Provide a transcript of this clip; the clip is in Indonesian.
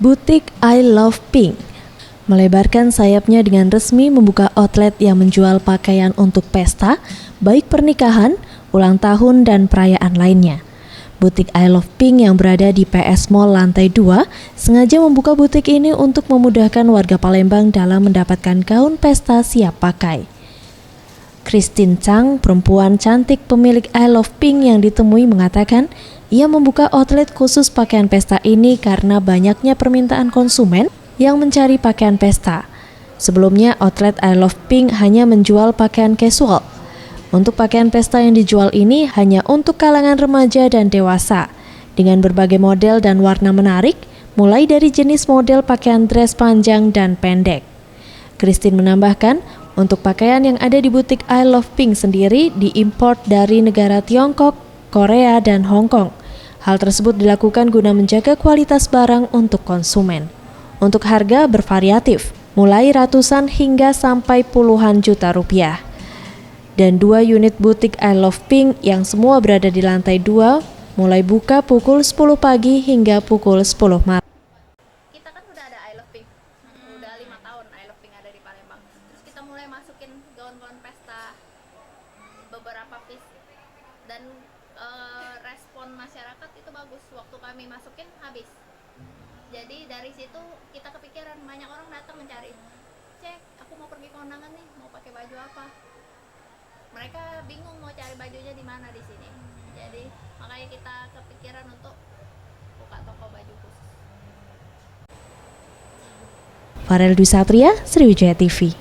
Butik I Love Pink melebarkan sayapnya dengan resmi membuka outlet yang menjual pakaian untuk pesta, baik pernikahan, ulang tahun, dan perayaan lainnya. Butik I Love Pink yang berada di PS Mall lantai 2 sengaja membuka butik ini untuk memudahkan warga Palembang dalam mendapatkan gaun pesta siap pakai. Christine Chang, perempuan cantik pemilik I Love Pink yang ditemui mengatakan, ia membuka outlet khusus pakaian pesta ini karena banyaknya permintaan konsumen yang mencari pakaian pesta. Sebelumnya, outlet I Love Pink hanya menjual pakaian casual. Untuk pakaian pesta yang dijual ini hanya untuk kalangan remaja dan dewasa, dengan berbagai model dan warna menarik, mulai dari jenis model pakaian dress panjang dan pendek. Christine menambahkan, untuk pakaian yang ada di butik I Love Pink sendiri diimpor dari negara Tiongkok, Korea, dan Hong Kong. Hal tersebut dilakukan guna menjaga kualitas barang untuk konsumen. Untuk harga bervariatif, mulai ratusan hingga sampai puluhan juta rupiah. Dan 2 unit butik I Love Pink yang semua berada di lantai 2 mulai buka pukul 10 pagi hingga pukul 10 malam. Kita kan udah ada I Love Pink, udah 5 tahun I Love Pink ada di Palembang. Terus kita mulai masukin gaun-gaun pesta beberapa piece dan respon masyarakat itu bagus. Waktu kami masukin habis. Jadi dari situ kita kepikiran, banyak orang datang mencari, cek aku mau pergi kondangan nih, mau pakai baju apa. Mereka bingung mau cari bajunya di mana di sini. Jadi makanya kita kepikiran untuk buka toko baju khusus. Farel Dwi Satria, Sriwijaya TV.